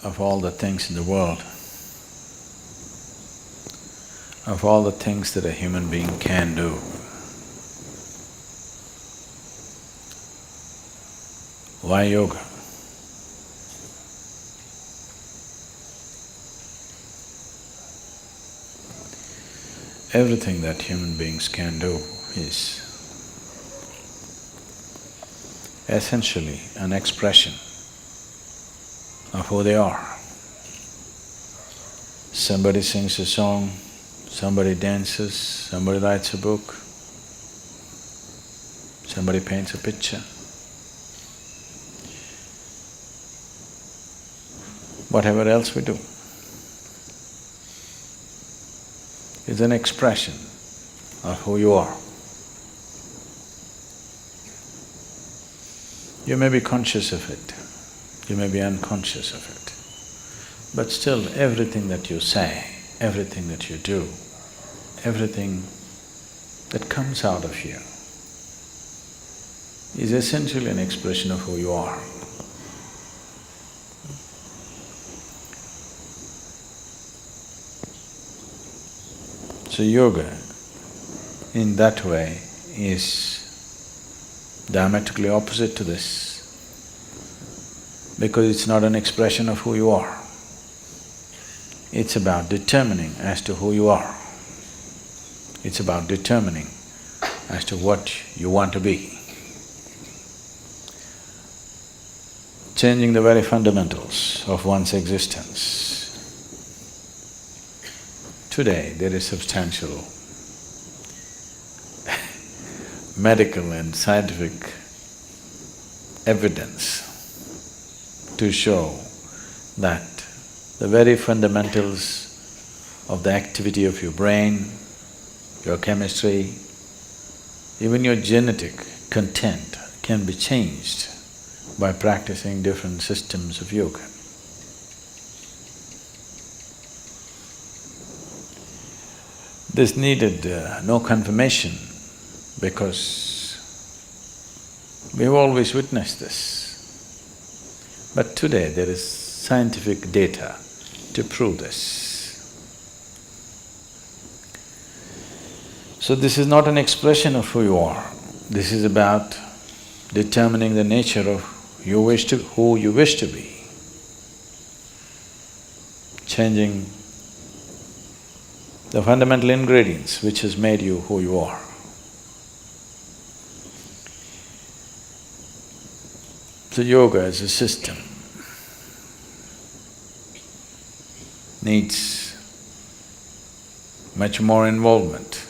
of all the things in the world, of all the things that a human being can do, why yoga? Everything that human beings can do is essentially an expression of who they are. Somebody sings a song, somebody dances, somebody writes a book, somebody paints a picture. Whatever else we do is an expression of who you are. You may be conscious of it, you may be unconscious of it, but still everything that you say, everything that you do, everything that comes out of you is essentially an expression of who you are. So yoga, in that way, is diametrically opposite to this, because it's not an expression of who you are. It's about determining as to who you are. It's about determining as to what you want to be. Changing the very fundamentals of one's existence. Today, there is substantial medical and scientific evidence to show that the very fundamentals of the activity of your brain, your chemistry, even your genetic content can be changed by practicing different systems of yoga. This needed no confirmation because we've always witnessed this. But today there is scientific data to prove this. So this is not an expression of who you are, this is about determining the nature of who you wish to be, changing the fundamental ingredients which has made you who you are. So yoga as a system needs much more involvement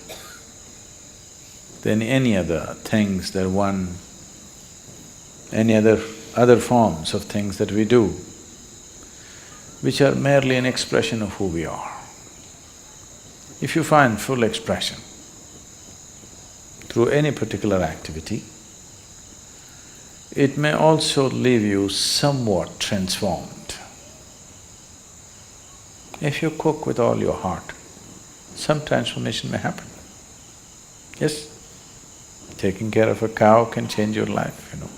than any other things that any other forms of things that we do, which are merely an expression of who we are. If you find full expression through any particular activity, it may also leave you somewhat transformed. If you cook with all your heart, some transformation may happen. Yes, taking care of a cow can change your life, you know.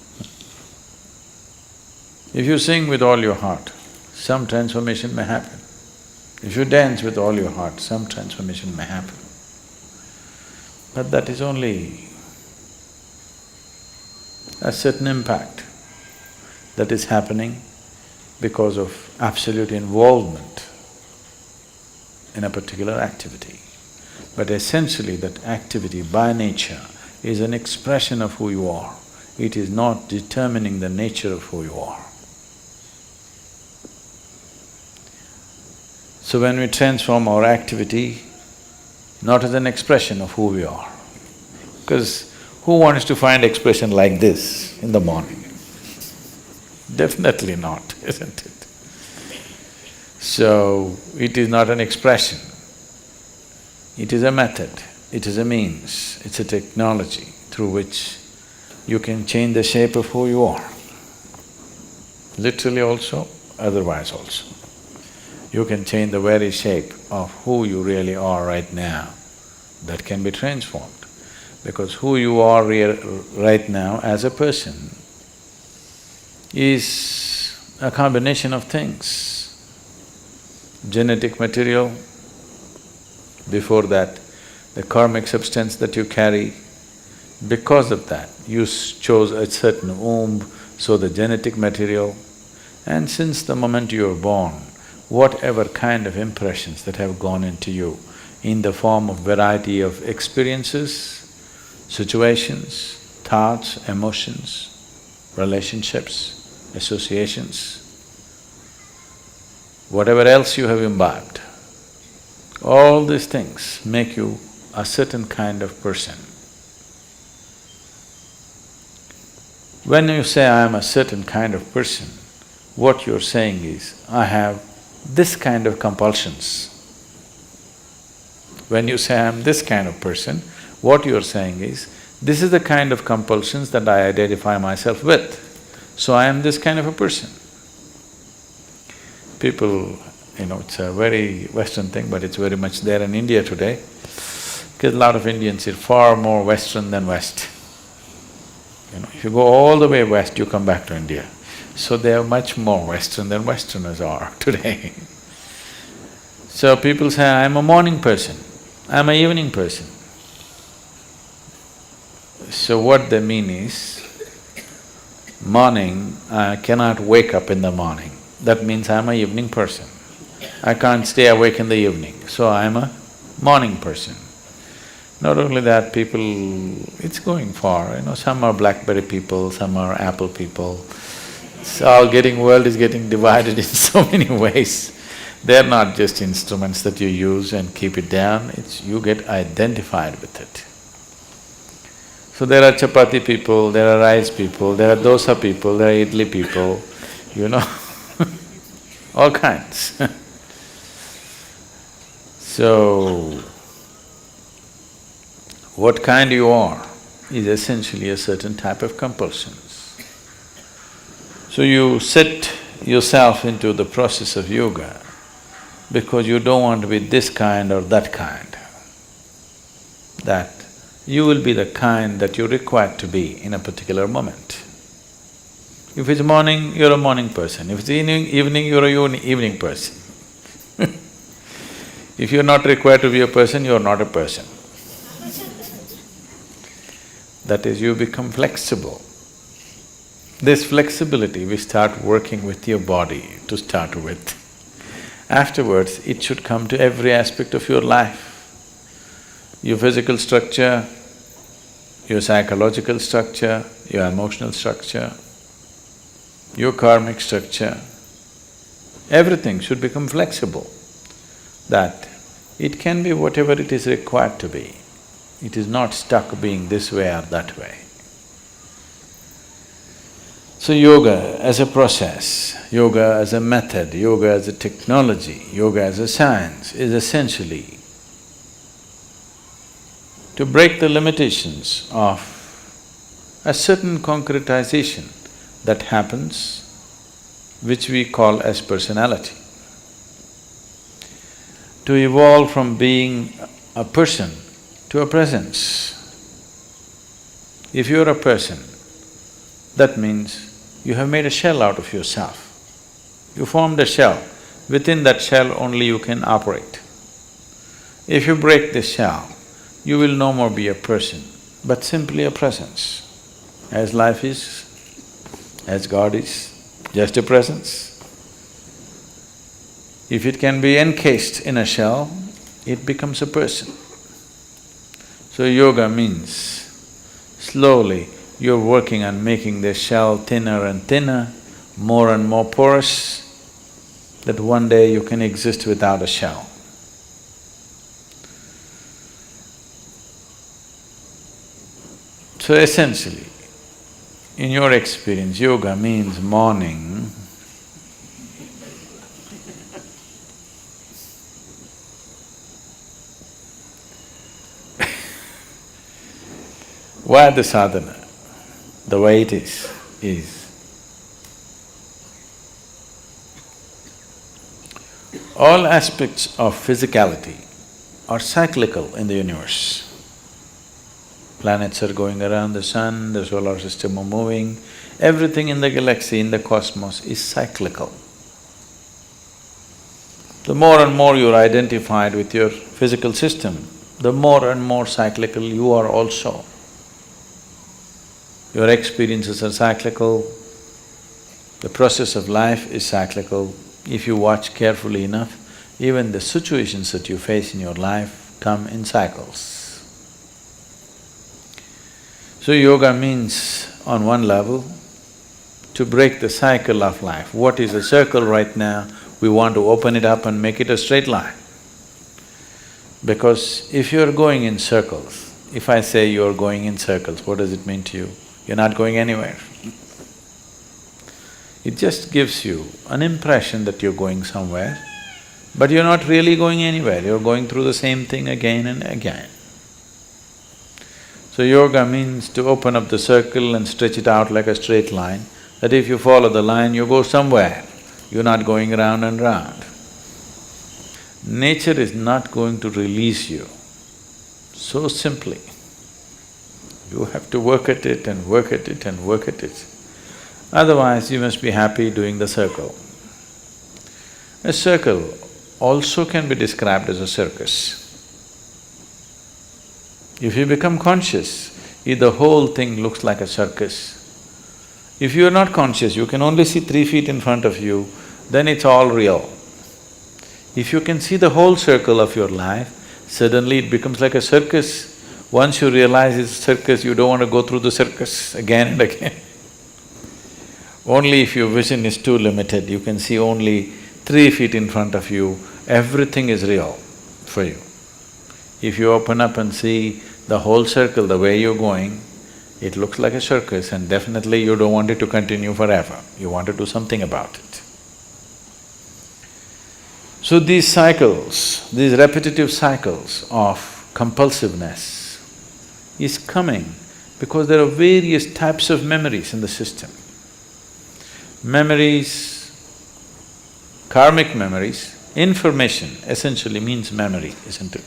If you sing with all your heart, some transformation may happen. If you dance with all your heart, some transformation may happen. But that is only a certain impact that is happening because of absolute involvement in a particular activity. But essentially that activity by nature is an expression of who you are. It is not determining the nature of who you are. So when we transform our activity, not as an expression of who we are, because who wants to find expression like this in the morning? Definitely not, isn't it? So, it is not an expression, it is a method, it is a means, it's a technology through which you can change the shape of who you are, literally also, otherwise also. You can change the very shape of who you really are right now, that can be transformed. Because who you are right now as a person is a combination of things. genetic material, before that, the karmic substance that you carry. Because of that, you chose a certain womb, so the genetic material. And since the moment you were born, whatever kind of impressions that have gone into you in the form of variety of experiences, situations, thoughts, emotions, relationships, associations, whatever else you have imbibed, all these things make you a certain kind of person. When you say, I am a certain kind of person, what you're saying is, I have this kind of compulsions. When you say, I am this kind of person, what you're saying is, this is the kind of compulsions that I identify myself with, so I am this kind of a person. People, it's a very Western thing, but it's very much there in India today, because a lot of Indians are far more Western than West. If you go all the way west, you come back to India. So they are much more Western than Westerners are today. So people say, I'm a morning person, I'm an evening person. So what they mean is, morning, I cannot wake up in the morning. That means I'm an evening person. I can't stay awake in the evening, so I'm a morning person. Not only that, people… it's going far, some are BlackBerry people, some are Apple people. It's all getting… world is getting divided in so many ways. They're not just instruments that you use and keep it down, it's… you get identified with it. So there are chapati people, there are rice people, there are dosa people, there are idli people, all kinds. So, what kind you are is essentially a certain type of compulsions. So you set yourself into the process of yoga because you don't want to be this kind or that kind. That you will be the kind that you're required to be in a particular moment. If it's morning, you're a morning person. If it's evening, you're a evening person. If you're not required to be a person, you're not a person. That is, you become flexible. This flexibility, we start working with your body to start with. Afterwards, it should come to every aspect of your life. Your physical structure, your psychological structure, your emotional structure, your karmic structure, everything should become flexible, that it can be whatever it is required to be. It is not stuck being this way or that way. So yoga as a process, yoga as a method, yoga as a technology, yoga as a science is essentially to break the limitations of a certain concretization that happens, which we call as personality. To evolve from being a person to a presence. If you're a person, that means you have made a shell out of yourself. You formed a shell, within that shell only you can operate. If you break this shell, you will no more be a person, but simply a presence. As life is, as God is, just a presence. If it can be encased in a shell, it becomes a person. So yoga means slowly you're working on making the shell thinner and thinner, more and more porous, that one day you can exist without a shell. So essentially, in your experience, yoga means morning. Why the sadhana, the way it is all aspects of physicality are cyclical in the universe. Planets are going around the sun, the solar system are moving, everything in the galaxy, in the cosmos is cyclical. The more and more you're identified with your physical system, the more and more cyclical you are also. Your experiences are cyclical, the process of life is cyclical. If you watch carefully enough, even the situations that you face in your life come in cycles. So yoga means, on one level, to break the cycle of life. What is a circle right now? We want to open it up and make it a straight line. Because if you're going in circles, if I say you're going in circles, what does it mean to you? You're not going anywhere. It just gives you an impression that you're going somewhere, but you're not really going anywhere, you're going through the same thing again and again. So yoga means to open up the circle and stretch it out like a straight line, that if you follow the line, you go somewhere, you're not going round and round. Nature is not going to release you so simply. You have to work at it and work at it and work at it. Otherwise, you must be happy doing the circle. A circle also can be described as a circus. If you become conscious, the whole thing looks like a circus. If you are not conscious, you can only see 3 feet in front of you, then it's all real. If you can see the whole circle of your life, suddenly it becomes like a circus. Once you realize it's a circus, you don't want to go through the circus again and again. Only if your vision is too limited, you can see only 3 feet in front of you, everything is real for you. If you open up and see the whole circle the way you're going, it looks like a circus and definitely you don't want it to continue forever, you want to do something about it. So these cycles, these repetitive cycles of compulsiveness is coming because there are various types of memories in the system. Memories, karmic memories, information essentially means memory, isn't it?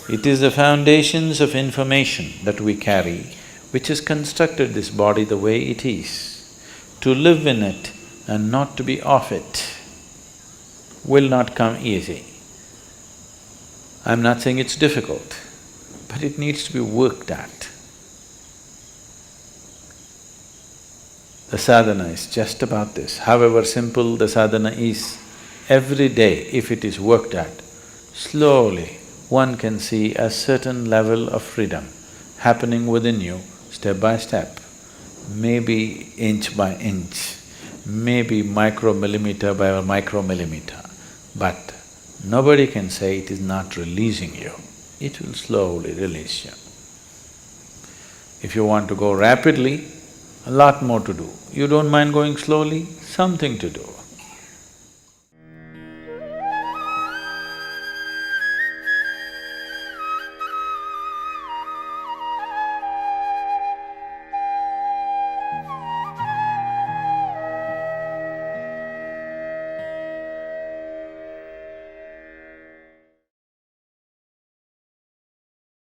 It is the foundations of information that we carry which has constructed this body the way it is. To live in it and not to be off it will not come easy. I'm not saying it's difficult, but it needs to be worked at. The sadhana is just about this. However simple the sadhana is, every day if it is worked at, slowly one can see a certain level of freedom happening within you step by step, maybe inch by inch, maybe micromillimeter by micromillimeter, but nobody can say it is not releasing you. It will slowly release you. If you want to go rapidly, a lot more to do. You don't mind going slowly, something to do.